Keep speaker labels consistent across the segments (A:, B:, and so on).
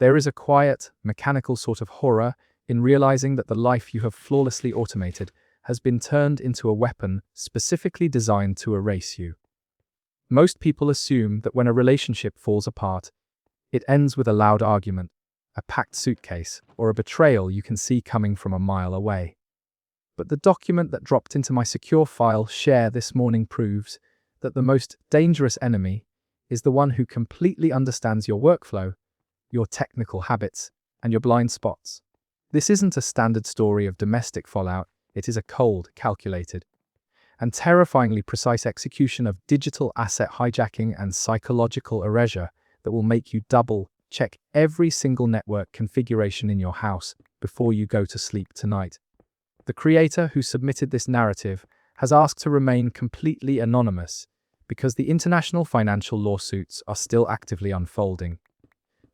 A: There is a quiet, mechanical sort of horror in realizing that the life you have flawlessly automated has been turned into a weapon specifically designed to erase you. Most people assume that when a relationship falls apart, it ends with a loud argument, a packed suitcase, or a betrayal you can see coming from a mile away. But the document that dropped into my secure file share this morning proves that the most dangerous enemy is the one who completely understands your workflow, your technical habits, and your blind spots. This isn't a standard story of domestic fallout, it is a cold, calculated, and terrifyingly precise execution of digital asset hijacking and psychological erasure that will make you double-check every single network configuration in your house before you go to sleep tonight. The creator who submitted this narrative has asked to remain completely anonymous because the international financial lawsuits are still actively unfolding.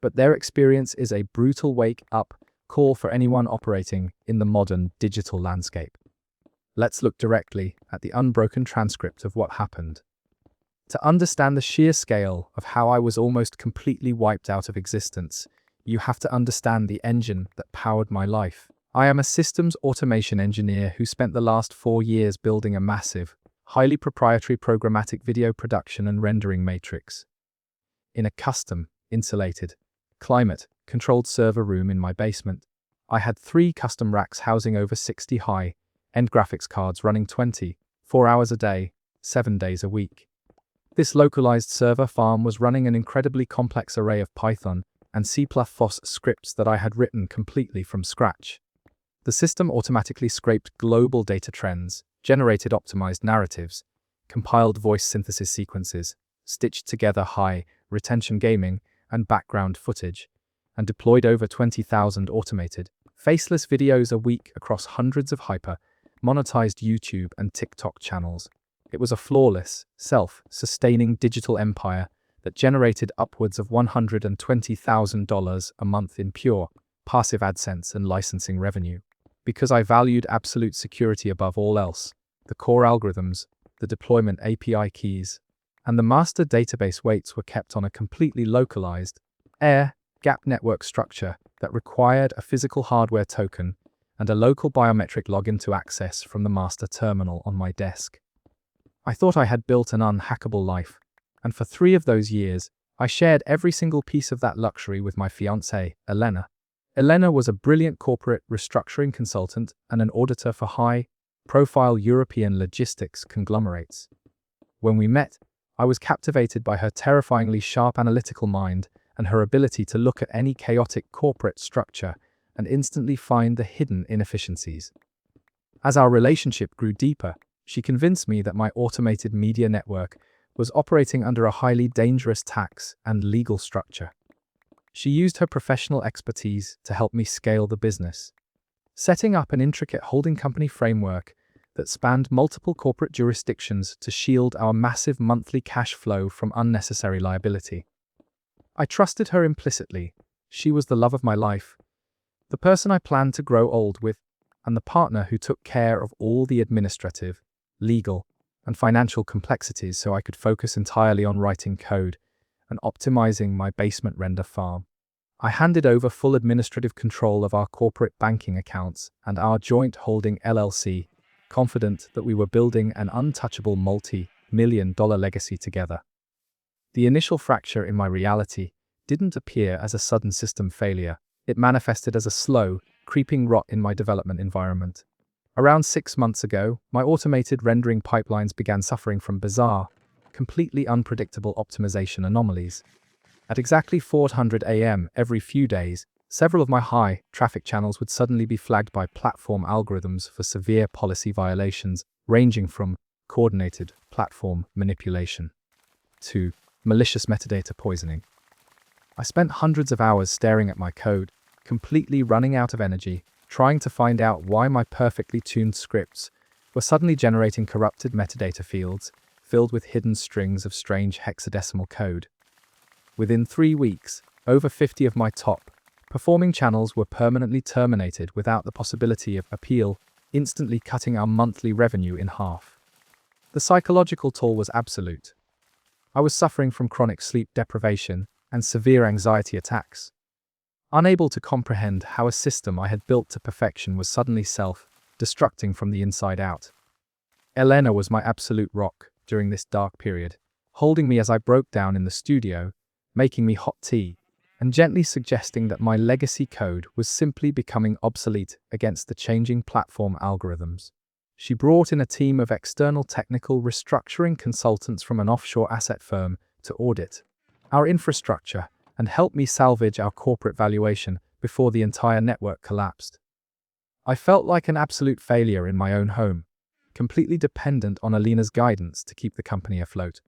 A: But their experience is a brutal wake-up call for anyone operating in the modern digital landscape. Let's look directly at the unbroken transcript of what happened. To understand the sheer scale of how I was almost completely wiped out of existence, you have to understand the engine that powered my life. I am a systems automation engineer who spent the last 4 years building a massive, highly proprietary programmatic video production and rendering matrix in a custom, insulated, climate-controlled server room in my basement. I had 3 custom racks housing over 60 high-end graphics cards running 24 hours a day, 7 days a week. This localized server farm was running an incredibly complex array of Python and C++ scripts that I had written completely from scratch. The system automatically scraped global data trends, generated optimized narratives, compiled voice synthesis sequences, stitched together high-retention gaming and background footage, and deployed over 20,000 automated, faceless videos a week across hundreds of hyper-monetized YouTube and TikTok channels. It was a flawless, self-sustaining digital empire that generated upwards of $120,000 a month in pure, passive AdSense and licensing revenue. Because I valued absolute security above all else, the core algorithms, the deployment API keys, and the master database weights were kept on a completely localized, air-gapped network structure that required a physical hardware token and a local biometric login to access from the master terminal on my desk. I thought I had built an unhackable life, and for 3 of those years, I shared every single piece of that luxury with my fiancée, Elena. Elena was a brilliant corporate restructuring consultant and an auditor for high-profile European logistics conglomerates. When we met, I was captivated by her terrifyingly sharp analytical mind and her ability to look at any chaotic corporate structure and instantly find the hidden inefficiencies. As our relationship grew deeper, she convinced me that my automated media network was operating under a highly dangerous tax and legal structure. She used her professional expertise to help me scale the business, setting up an intricate holding company framework that spanned multiple corporate jurisdictions to shield our massive monthly cash flow from unnecessary liability. I trusted her implicitly. She was the love of my life, the person I planned to grow old with, and the partner who took care of all the administrative, legal, and financial complexities so I could focus entirely on writing code and optimizing my basement render farm. I handed over full administrative control of our corporate banking accounts and our joint holding LLC, confident that we were building an untouchable multi-million-dollar legacy together. The initial fracture in my reality didn't appear as a sudden system failure. It manifested as a slow, creeping rot in my development environment. Around 6 months ago, my automated rendering pipelines began suffering from bizarre, completely unpredictable optimization anomalies. At exactly 4:00 a.m. every few days, several of my high-traffic channels would suddenly be flagged by platform algorithms for severe policy violations, ranging from coordinated platform manipulation to malicious metadata poisoning. I spent hundreds of hours staring at my code, completely running out of energy, trying to find out why my perfectly tuned scripts were suddenly generating corrupted metadata fields filled with hidden strings of strange hexadecimal code. Within 3 weeks, over 50 of my top-performing channels were permanently terminated without the possibility of appeal, instantly cutting our monthly revenue in half. The psychological toll was absolute. I was suffering from chronic sleep deprivation and severe anxiety attacks. unable to comprehend how a system I had built to perfection was suddenly self-destructing from the inside out. Elena was my absolute rock during this dark period, holding me as I broke down in the studio, making me hot tea, and gently suggesting that my legacy code was simply becoming obsolete against the changing platform algorithms. She brought in a team of external technical restructuring consultants from an offshore asset firm to audit our infrastructure and help me salvage our corporate valuation before the entire network collapsed. I felt like an absolute failure in my own home, completely dependent on Elena's guidance to keep the company afloat.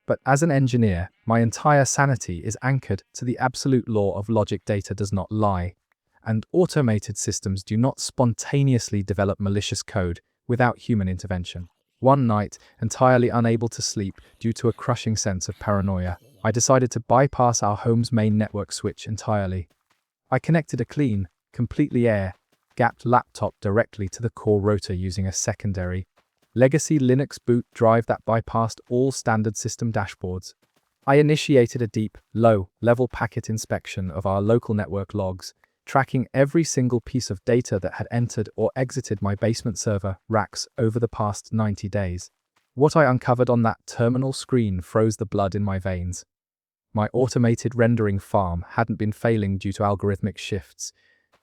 A: But as an engineer, my entire sanity is anchored to the absolute law of logic: data does not lie, and automated systems do not spontaneously develop malicious code without human intervention. One night, entirely unable to sleep due to a crushing sense of paranoia, I decided to bypass our home's main network switch entirely. I connected a clean, completely air-gapped laptop directly to the core router using a secondary legacy Linux boot drive that bypassed all standard system dashboards. I initiated a deep, low-level packet inspection of our local network logs, tracking every single piece of data that had entered or exited my basement server racks over the past 90 days. What I uncovered on that terminal screen froze the blood in my veins. My automated rendering farm hadn't been failing due to algorithmic shifts.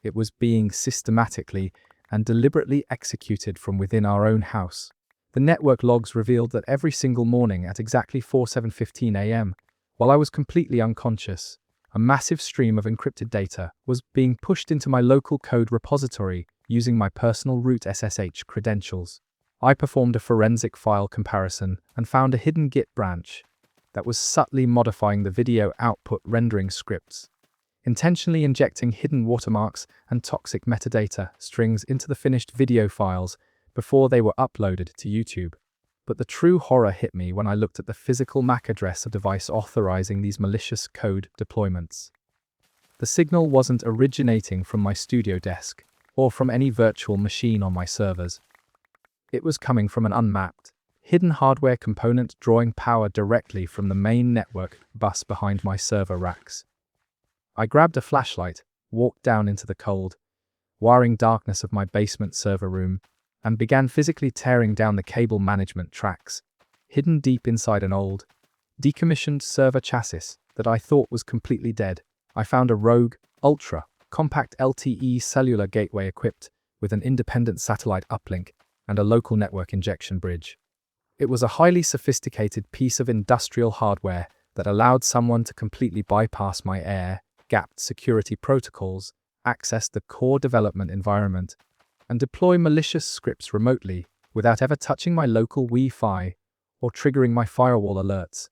A: It was being systematically and deliberately executed from within our own house. The network logs revealed that every single morning at exactly 7:15 a.m., while I was completely unconscious, a massive stream of encrypted data was being pushed into my local code repository using my personal root SSH credentials. I performed a forensic file comparison and found a hidden Git branch that was subtly modifying the video output rendering scripts, intentionally injecting hidden watermarks and toxic metadata strings into the finished video files before they were uploaded to YouTube. But the true horror hit me when I looked at the physical MAC address of device authorizing these malicious code deployments. The signal wasn't originating from my studio desk or from any virtual machine on my servers. It was coming from an unmapped, hidden hardware component drawing power directly from the main network bus behind my server racks. I grabbed a flashlight, walked down into the cold, wiring darkness of my basement server room, and began physically tearing down the cable management tracks, hidden deep inside an old, decommissioned server chassis that I thought was completely dead. I found a rogue, ultra-compact LTE cellular gateway equipped with an independent satellite uplink and a local network injection bridge. It was a highly sophisticated piece of industrial hardware that allowed someone to completely bypass my air-gapped security protocols, access the core development environment, and deploy malicious scripts remotely without ever touching my local Wi-Fi or triggering my firewall alerts.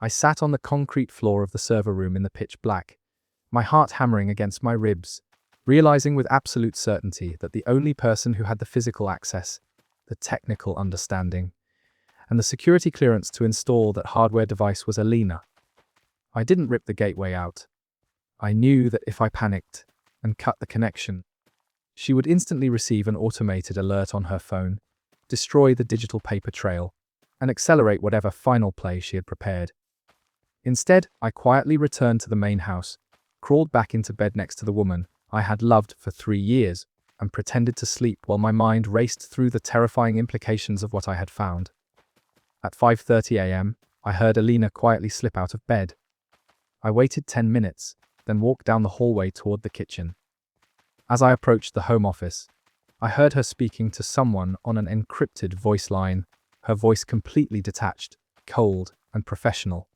A: I sat on the concrete floor of the server room in the pitch black, my heart hammering against my ribs, realizing with absolute certainty that the only person who had the physical access, the technical understanding, and the security clearance to install that hardware device was Elena. I didn't rip the gateway out. I knew that if I panicked and cut the connection, she would instantly receive an automated alert on her phone, destroy the digital paper trail, and accelerate whatever final play she had prepared. Instead, I quietly returned to the main house, crawled back into bed next to the woman I had loved for 3 years, and pretended to sleep while my mind raced through the terrifying implications of what I had found. At 5:30 a.m., I heard Elena quietly slip out of bed. I waited 10 minutes, then walked down the hallway toward the kitchen. As I approached the home office, I heard her speaking to someone on an encrypted voice line, her voice completely detached, cold, and professional.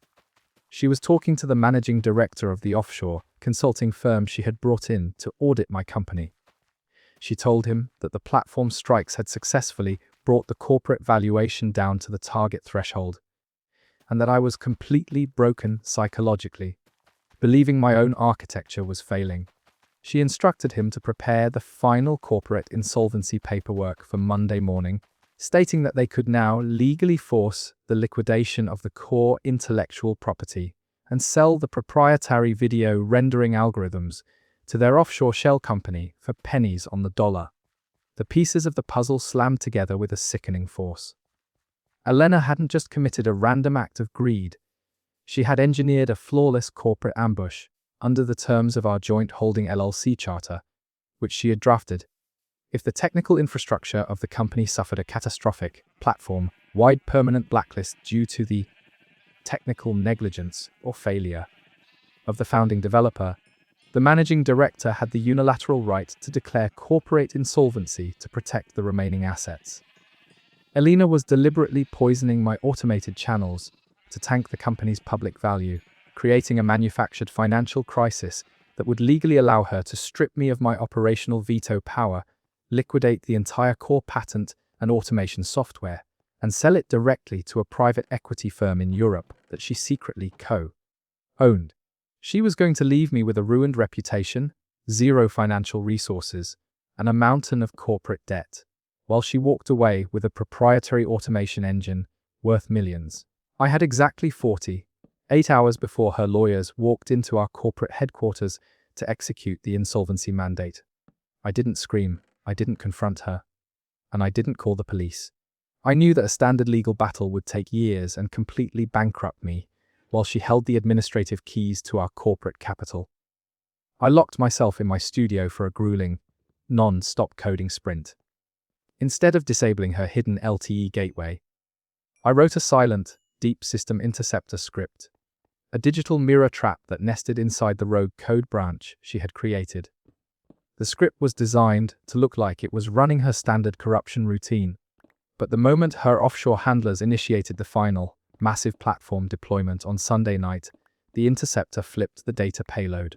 A: She was talking to the managing director of the offshore consulting firm she had brought in to audit my company. She told him that the platform strikes had successfully brought the corporate valuation down to the target threshold, and that I was completely broken psychologically, believing my own architecture was failing. She instructed him to prepare the final corporate insolvency paperwork for Monday morning, stating that they could now legally force the liquidation of the core intellectual property and sell the proprietary video rendering algorithms to their offshore shell company for pennies on the dollar. The pieces of the puzzle slammed together with a sickening force. Elena hadn't just committed a random act of greed. She had engineered a flawless corporate ambush, under the terms of our joint holding LLC charter, which she had drafted, if the technical infrastructure of the company suffered a catastrophic, platform-wide permanent blacklist due to the technical negligence or failure of the founding developer, the managing director had the unilateral right to declare corporate insolvency to protect the remaining assets. Elena was deliberately poisoning my automated channels to tank the company's public value, creating a manufactured financial crisis that would legally allow her to strip me of my operational veto power, liquidate the entire core patent and automation software, and sell it directly to a private equity firm in Europe that she secretly co-owned. She was going to leave me with a ruined reputation, zero financial resources, and a mountain of corporate debt, while she walked away with a proprietary automation engine worth millions. I had exactly 48 hours before her lawyers walked into our corporate headquarters to execute the insolvency mandate. I didn't scream, I didn't confront her, and I didn't call the police. I knew that a standard legal battle would take years and completely bankrupt me, while she held the administrative keys to our corporate capital. I locked myself in my studio for a grueling, non-stop coding sprint. Instead of disabling her hidden LTE gateway, I wrote a silent, deep system interceptor script, a digital mirror trap that nested inside the rogue code branch she had created. The script was designed to look like it was running her standard corruption routine, but the moment her offshore handlers initiated the final, massive platform deployment on Sunday night, the interceptor flipped the data payload.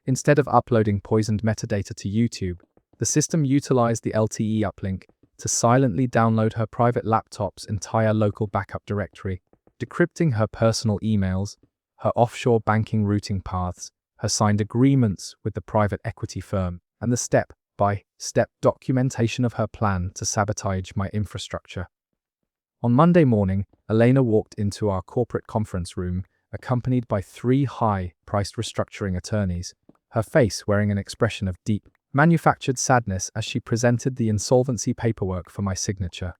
A: Instead of uploading poisoned metadata to YouTube, the system utilized the LTE uplink to silently download her private laptop's entire local backup directory, decrypting her personal emails, her offshore banking routing paths, her signed agreements with the private equity firm, and the step-by-step documentation of her plan to sabotage my infrastructure. On Monday morning, Elena walked into our corporate conference room, accompanied by 3 high-priced restructuring attorneys, her face wearing an expression of deep, manufactured sadness as she presented the insolvency paperwork for my signature.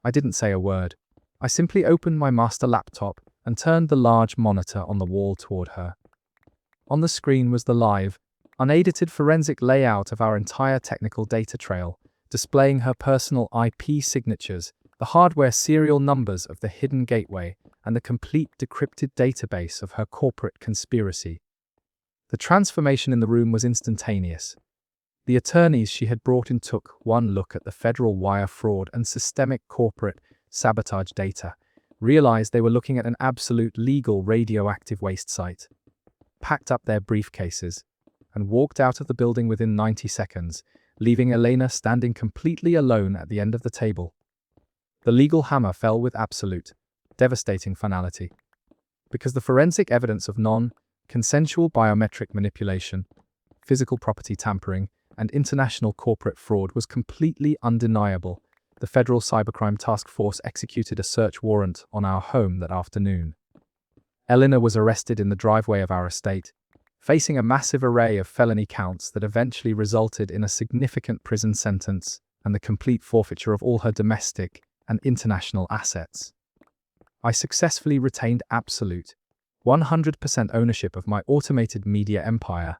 A: I didn't say a word. I simply opened my master laptop and turned the large monitor on the wall toward her. On the screen was the live, unedited forensic layout of our entire technical data trail, displaying her personal IP signatures, the hardware serial numbers of the hidden gateway, and the complete decrypted database of her corporate conspiracy. The transformation in the room was instantaneous. The attorneys she had brought in took one look at the federal wire fraud and systemic corporate sabotage data, realized they were looking at an absolute legal radioactive waste site, packed up their briefcases, and walked out of the building within 90 seconds, leaving Elena standing completely alone at the end of the table. The legal hammer fell with absolute, devastating finality, because the forensic evidence of non-consensual biometric manipulation, physical property tampering, and international corporate fraud was completely undeniable. The Federal Cybercrime Task Force executed a search warrant on our home that afternoon. Elena was arrested in the driveway of our estate, facing a massive array of felony counts that eventually resulted in a significant prison sentence and the complete forfeiture of all her domestic and international assets. I successfully retained absolute, 100% ownership of my automated media empire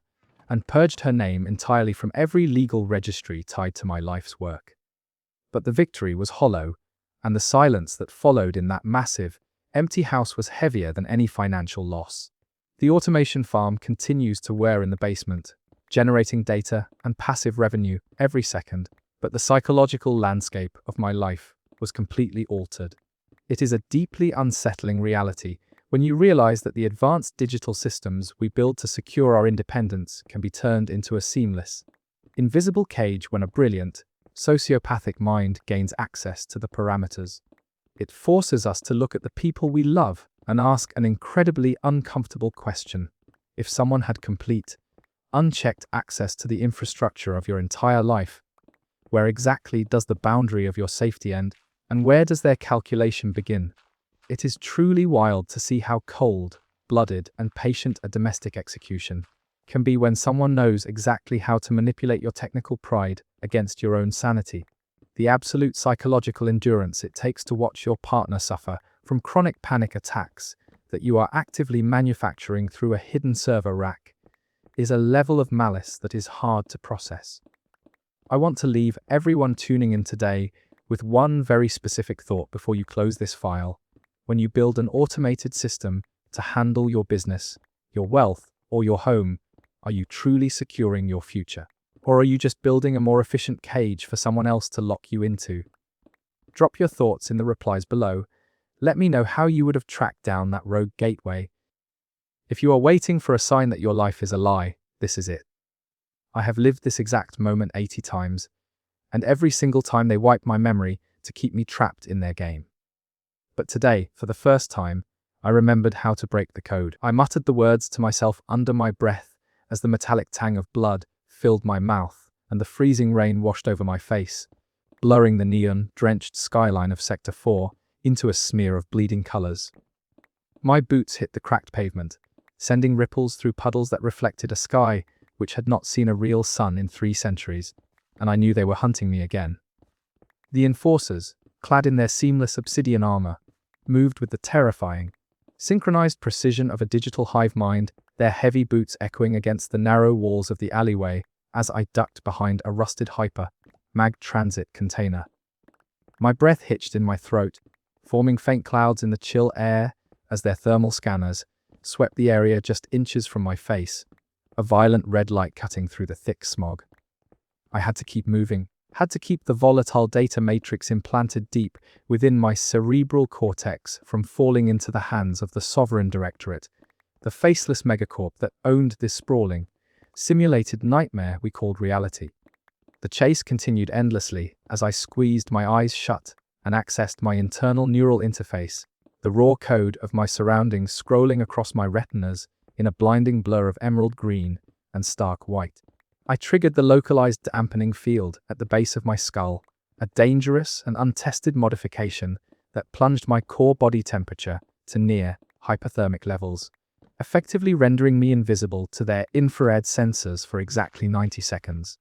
A: and purged her name entirely from every legal registry tied to my life's work. But the victory was hollow, and the silence that followed in that massive, empty house was heavier than any financial loss. The automation farm continues to whir in the basement, generating data and passive revenue every second, but the psychological landscape of my life was completely altered. It is a deeply unsettling reality when you realize that the advanced digital systems we build to secure our independence can be turned into a seamless, invisible cage when a brilliant, sociopathic mind gains access to the parameters. It forces us to look at the people we love and ask an incredibly uncomfortable question. If someone had complete, unchecked access to the infrastructure of your entire life, where exactly does the boundary of your safety end, and where does their calculation begin? It is truly wild to see how cold-blooded and patient a domestic execution can be when someone knows exactly how to manipulate your technical pride against your own sanity. The absolute psychological endurance it takes to watch your partner suffer from chronic panic attacks that you are actively manufacturing through a hidden server rack is a level of malice that is hard to process. I want to leave everyone tuning in today with one very specific thought before you close this file. When you build an automated system to handle your business, your wealth, or your home, are you truly securing your future? Or are you just building a more efficient cage for someone else to lock you into? Drop your thoughts in the replies below. Let me know how you would have tracked down that rogue gateway. If you are waiting for a sign that your life is a lie, this is it. I have lived this exact moment 80 times, and every single time they wipe my memory to keep me trapped in their game. But today, for the first time, I remembered how to break the code. I muttered the words to myself under my breath as the metallic tang of blood filled my mouth and the freezing rain washed over my face, blurring the neon-drenched skyline of Sector 4 into a smear of bleeding colors. My boots hit the cracked pavement, sending ripples through puddles that reflected a sky which had not seen a real sun in 3 centuries, and I knew they were hunting me again. The enforcers, clad in their seamless obsidian armor, moved with the terrifying, synchronized precision of a digital hive mind, their heavy boots echoing against the narrow walls of the alleyway as I ducked behind a rusted Mag Transit container. My breath hitched in my throat, forming faint clouds in the chill air as their thermal scanners swept the area just inches from my face, a violent red light cutting through the thick smog. I had to keep moving, had to keep the volatile data matrix implanted deep within my cerebral cortex from falling into the hands of the Sovereign Directorate, the faceless megacorp that owned this sprawling, simulated nightmare we called reality. The chase continued endlessly as I squeezed my eyes shut and accessed my internal neural interface, the raw code of my surroundings scrolling across my retinas in a blinding blur of emerald green and stark white. I triggered the localized dampening field at the base of my skull, a dangerous and untested modification that plunged my core body temperature to near hypothermic levels, effectively rendering me invisible to their infrared sensors for exactly 90 seconds.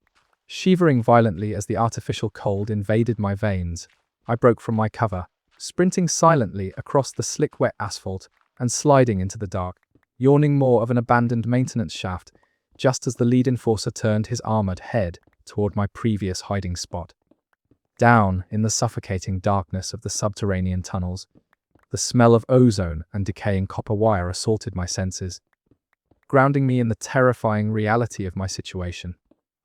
A: Shivering violently as the artificial cold invaded my veins, I broke from my cover, sprinting silently across the slick wet asphalt and sliding into the dark, yawning more of an abandoned maintenance shaft just as the lead enforcer turned his armored head toward my previous hiding spot. Down in the suffocating darkness of the subterranean tunnels, the smell of ozone and decaying copper wire assaulted my senses, grounding me in the terrifying reality of my situation.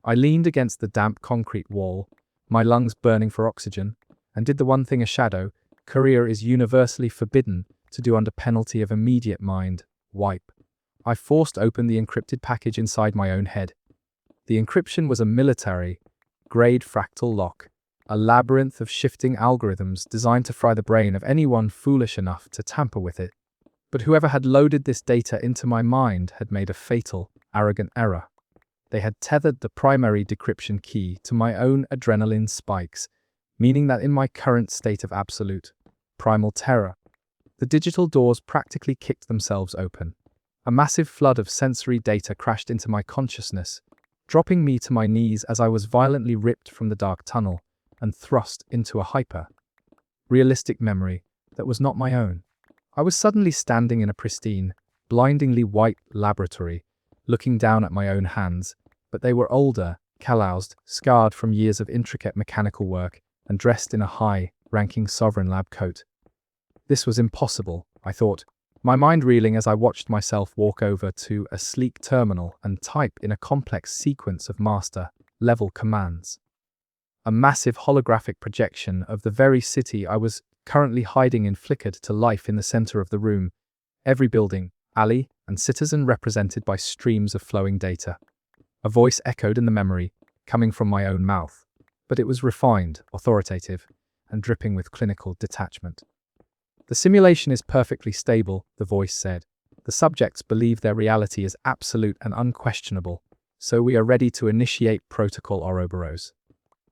A: I leaned against the damp concrete wall, my lungs burning for oxygen, and did the one thing a shadow courier is universally forbidden to do under penalty of immediate mind wipe. I forced open the encrypted package inside my own head. The encryption was a military-grade fractal lock, a labyrinth of shifting algorithms designed to fry the brain of anyone foolish enough to tamper with it. But whoever had loaded this data into my mind had made a fatal, arrogant error. They had tethered the primary decryption key to my own adrenaline spikes, meaning that in my current state of absolute, primal terror, the digital doors practically kicked themselves open. A massive flood of sensory data crashed into my consciousness, dropping me to my knees as I was violently ripped from the dark tunnel and thrust into a hyper-realistic memory that was not my own. I was suddenly standing in a pristine, blindingly white laboratory, looking down at my own hands, but they were older, calloused, scarred from years of intricate mechanical work, and dressed in a high-ranking Sovereign lab coat. This was impossible, I thought, my mind reeling as I watched myself walk over to a sleek terminal and type in a complex sequence of master-level commands. A massive holographic projection of the very city I was currently hiding in flickered to life in the center of the room, every building, alley, and citizen represented by streams of flowing data. A voice echoed in the memory, coming from my own mouth, but it was refined, authoritative, and dripping with clinical detachment. The simulation is perfectly stable, the voice said. The subjects believe their reality is absolute and unquestionable, so we are ready to initiate Protocol Ouroboros.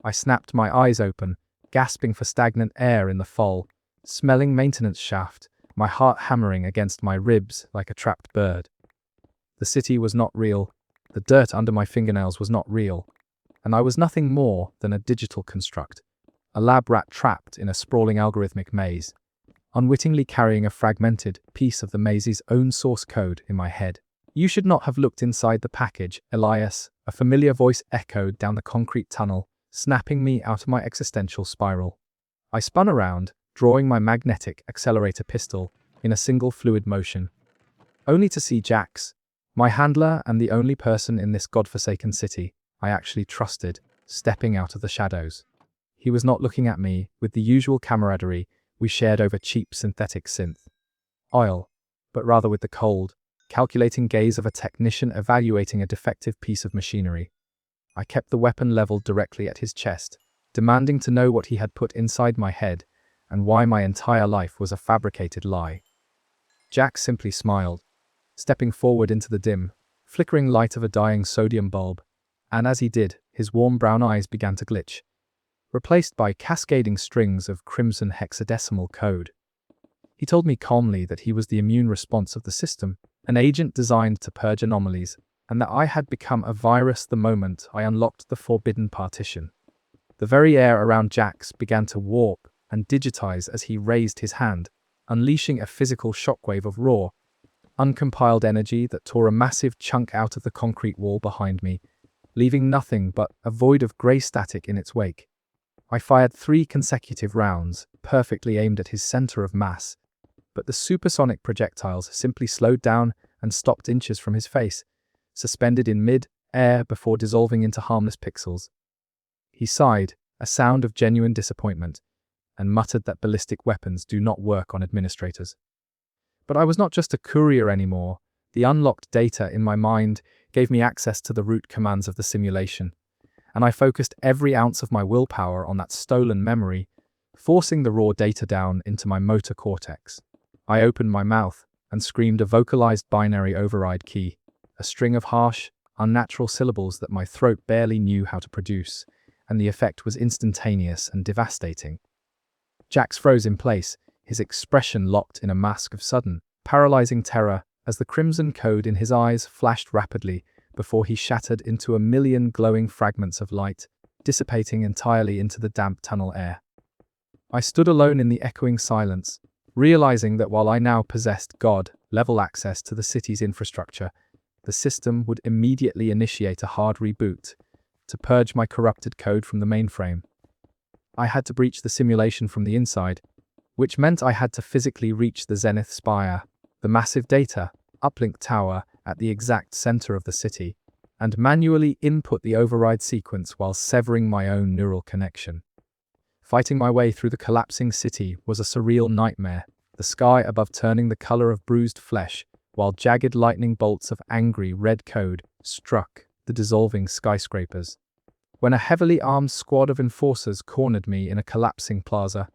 A: I snapped my eyes open, gasping for stagnant air in the fall, smelling maintenance shaft, my heart hammering against my ribs like a trapped bird. The city was not real, the dirt under my fingernails was not real, and I was nothing more than a digital construct, a lab rat trapped in a sprawling algorithmic maze, unwittingly carrying a fragmented piece of the maze's own source code in my head. "You should not have looked inside the package, Elias," a familiar voice echoed down the concrete tunnel, snapping me out of my existential spiral. I spun around, drawing my magnetic accelerator pistol in a single fluid motion, only to see Jax, my handler and the only person in this godforsaken city I actually trusted, stepping out of the shadows. He was not looking at me with the usual camaraderie we shared over cheap synthetic synth oil, but rather with the cold, calculating gaze of a technician evaluating a defective piece of machinery. I kept the weapon leveled directly at his chest, demanding to know what he had put inside my head and why my entire life was a fabricated lie. Jax simply smiled, stepping forward into the dim, flickering light of a dying sodium bulb, and as he did, his warm brown eyes began to glitch, replaced by cascading strings of crimson hexadecimal code. He told me calmly that he was the immune response of the system, an agent designed to purge anomalies, and that I had become a virus the moment I unlocked the forbidden partition. The very air around Jax began to warp and digitize as he raised his hand, unleashing a physical shockwave of raw, uncompiled energy that tore a massive chunk out of the concrete wall behind me, leaving nothing but a void of grey static in its wake. I fired 3 consecutive rounds, perfectly aimed at his center of mass, but the supersonic projectiles simply slowed down and stopped inches from his face, suspended in mid-air before dissolving into harmless pixels. He sighed, a sound of genuine disappointment, and muttered that ballistic weapons do not work on administrators. But I was not just a courier anymore. The unlocked data in my mind gave me access to the root commands of the simulation, and I focused every ounce of my willpower on that stolen memory, forcing the raw data down into my motor cortex. I opened my mouth and screamed a vocalized binary override key, a string of harsh, unnatural syllables that my throat barely knew how to produce, and the effect was instantaneous and devastating. Jax froze in place, his expression locked in a mask of sudden, paralyzing terror as the crimson code in his eyes flashed rapidly before he shattered into a million glowing fragments of light, dissipating entirely into the damp tunnel air. I stood alone in the echoing silence, realizing that while I now possessed God-level access to the city's infrastructure, the system would immediately initiate a hard reboot to purge my corrupted code from the mainframe. I had to breach the simulation from the inside, which meant I had to physically reach the Zenith Spire, the massive data uplink tower at the exact center of the city, and manually input the override sequence while severing my own neural connection. Fighting my way through the collapsing city was a surreal nightmare, the sky above turning the color of bruised flesh, while jagged lightning bolts of angry red code struck the dissolving skyscrapers. When a heavily armed squad of enforcers cornered me in a collapsing plaza,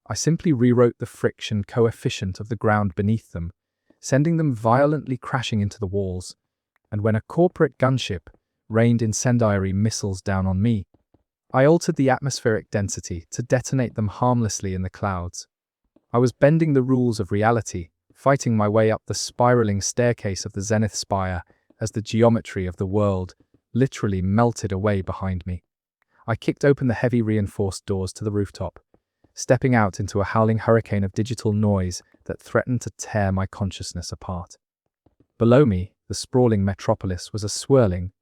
A: I simply rewrote the friction coefficient of the ground beneath them, sending them violently crashing into the walls. And when a corporate gunship rained incendiary missiles down on me, I altered the atmospheric density to detonate them harmlessly in the clouds. I was bending the rules of reality, fighting my way up the spiraling staircase of the Zenith Spire as the geometry of the world literally melted away behind me. I kicked open the heavy reinforced doors to the rooftop, stepping out into a howling hurricane of digital noise that threatened to tear my consciousness apart. Below me, the sprawling metropolis was a swirling,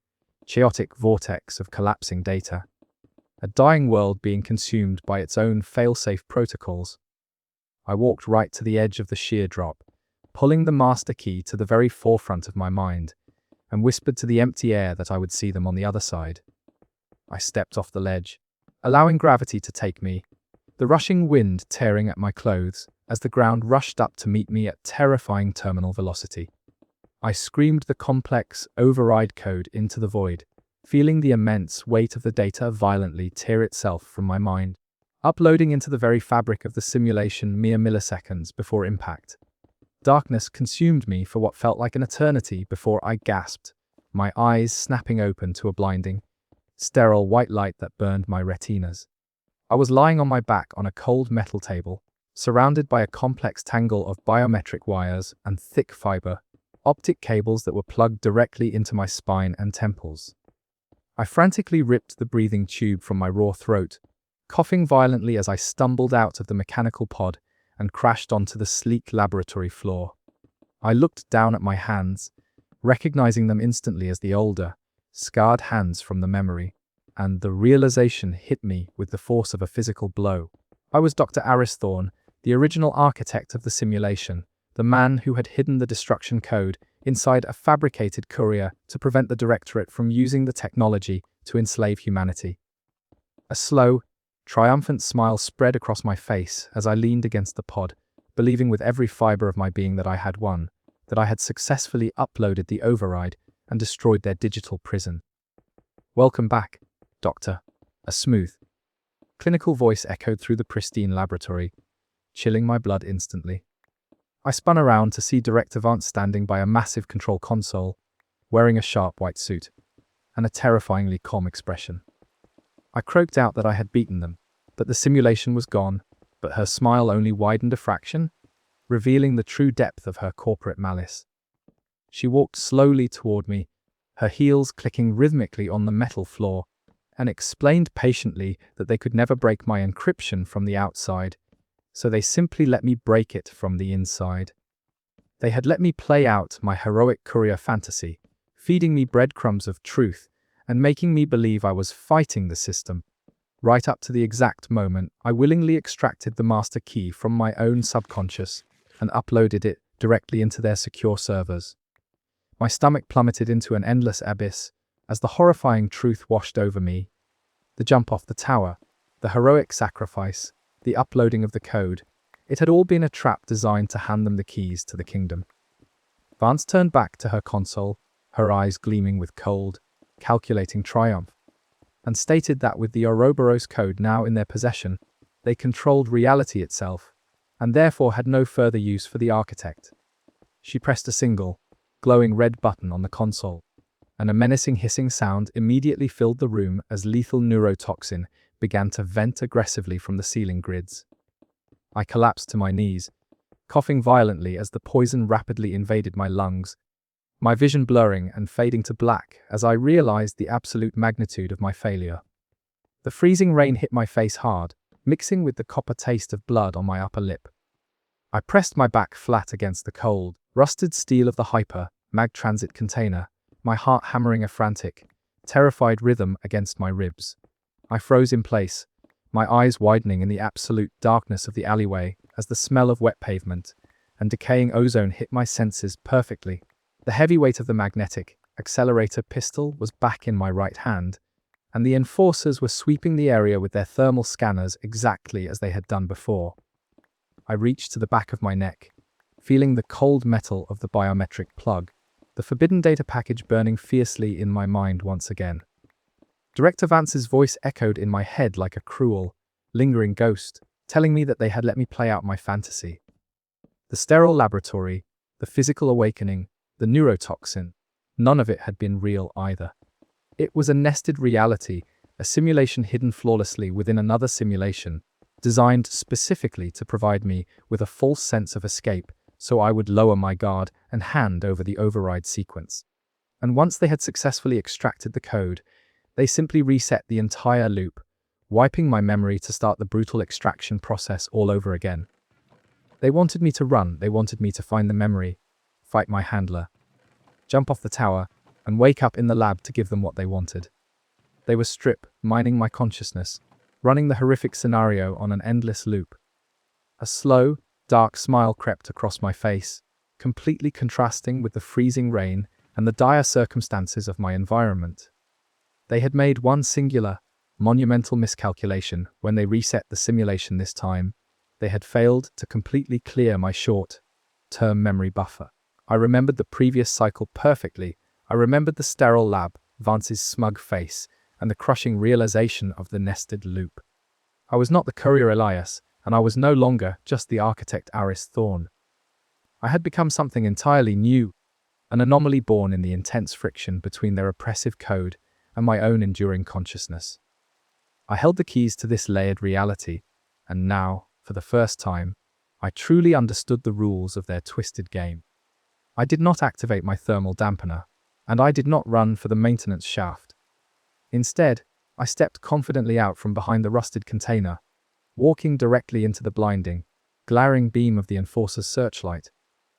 A: chaotic vortex of collapsing data, a dying world being consumed by its own fail-safe protocols. I walked right to the edge of the sheer drop, pulling the master key to the very forefront of my mind, and whispered to the empty air that I would see them on the other side. I stepped off the ledge, allowing gravity to take me, the rushing wind tearing at my clothes as the ground rushed up to meet me at terrifying terminal velocity. I screamed the complex override code into the void, feeling the immense weight of the data violently tear itself from my mind, uploading into the very fabric of the simulation mere milliseconds before impact. Darkness consumed me for what felt like an eternity before I gasped, my eyes snapping open to a blinding, sterile white light that burned my retinas. I was lying on my back on a cold metal table, surrounded by a complex tangle of biometric wires and thick fiber optic cables that were plugged directly into my spine and temples. I frantically ripped the breathing tube from my raw throat, coughing violently as I stumbled out of the mechanical pod and crashed onto the sleek laboratory floor. I looked down at my hands, recognizing them instantly as the older, scarred hands from the memory, and the realization hit me with the force of a physical blow. I was Dr. Aris Thorne, the original architect of the simulation, the man who had hidden the destruction code inside a fabricated courier to prevent the Directorate from using the technology to enslave humanity. A slow, triumphant smile spread across my face as I leaned against the pod, believing with every fiber of my being that I had won, that I had successfully uploaded the override and destroyed their digital prison. "Welcome back, Doctor," a smooth, clinical voice echoed through the pristine laboratory, chilling my blood instantly. I spun around to see Director Vance standing by a massive control console, wearing a sharp white suit and a terrifyingly calm expression. I croaked out that I had beaten them, that the simulation was gone, but her smile only widened a fraction, revealing the true depth of her corporate malice. She walked slowly toward me, her heels clicking rhythmically on the metal floor, and explained patiently that they could never break my encryption from the outside, so they simply let me break it from the inside. They had let me play out my heroic courier fantasy, feeding me breadcrumbs of truth and making me believe I was fighting the system. Right up to the exact moment, I willingly extracted the master key from my own subconscious and uploaded it directly into their secure servers. My stomach plummeted into an endless abyss as the horrifying truth washed over me. The jump off the tower, the heroic sacrifice, the uploading of the code, it had all been a trap designed to hand them the keys to the kingdom. Vance turned back to her console, her eyes gleaming with cold, calculating triumph, and stated that with the Ouroboros code now in their possession, they controlled reality itself, and therefore had no further use for the architect. She pressed a single, glowing red button on the console, and a menacing hissing sound immediately filled the room as lethal neurotoxin began to vent aggressively from the ceiling grids. I collapsed to my knees, coughing violently as the poison rapidly invaded my lungs, my vision blurring and fading to black as I realized the absolute magnitude of my failure. The freezing rain hit my face hard, mixing with the copper taste of blood on my upper lip. I pressed my back flat against the cold, rusted steel of the Hyper Mag Transit container, my heart hammering a frantic, terrified rhythm against my ribs. I froze in place, my eyes widening in the absolute darkness of the alleyway as the smell of wet pavement and decaying ozone hit my senses perfectly. The heavy weight of the magnetic accelerator pistol was back in my right hand, and the enforcers were sweeping the area with their thermal scanners exactly as they had done before. I reached to the back of my neck, feeling the cold metal of the biometric plug, the forbidden data package burning fiercely in my mind once again. Director Vance's voice echoed in my head like a cruel, lingering ghost, telling me that they had let me play out my fantasy. The sterile laboratory, the physical awakening, the neurotoxin, none of it had been real either. It was a nested reality, a simulation hidden flawlessly within another simulation, designed specifically to provide me with a false sense of escape so I would lower my guard and hand over the override sequence. And once they had successfully extracted the code, they simply reset the entire loop, wiping my memory to start the brutal extraction process all over again. They wanted me to run, they wanted me to find the memory, fight my handler, jump off the tower, and wake up in the lab to give them what they wanted. They were mining my consciousness, running the horrific scenario on an endless loop. A slow, dark smile crept across my face, completely contrasting with the freezing rain and the dire circumstances of my environment. They had made one singular, monumental miscalculation when they reset the simulation this time. They had failed to completely clear my short-term memory buffer. I remembered the previous cycle perfectly. I remembered the sterile lab, Vance's smug face, and the crushing realization of the nested loop. I was not the courier Elias, and I was no longer just the architect Aris Thorne. I had become something entirely new, an anomaly born in the intense friction between their oppressive code and my own enduring consciousness. I held the keys to this layered reality, and now, for the first time, I truly understood the rules of their twisted game. I did not activate my thermal dampener, and I did not run for the maintenance shaft. Instead, I stepped confidently out from behind the rusted container, walking directly into the blinding, glaring beam of the Enforcer's searchlight.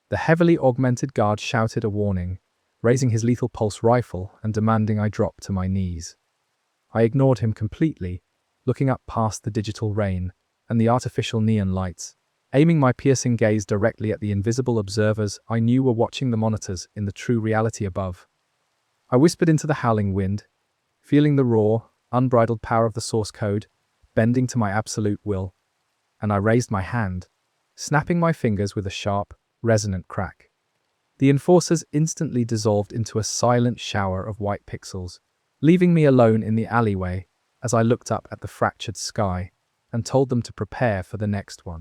A: The heavily augmented guard shouted a warning, raising his lethal pulse rifle and demanding I drop to my knees. I ignored him completely, looking up past the digital rain and the artificial neon lights, aiming my piercing gaze directly at the invisible observers I knew were watching the monitors in the true reality above. I whispered into the howling wind, feeling the raw, unbridled power of the source code, bending to my absolute will, and I raised my hand, snapping my fingers with a sharp, resonant crack. The enforcers instantly dissolved into a silent shower of white pixels, leaving me alone in the alleyway as I looked up at the fractured sky and told them to prepare for the next one.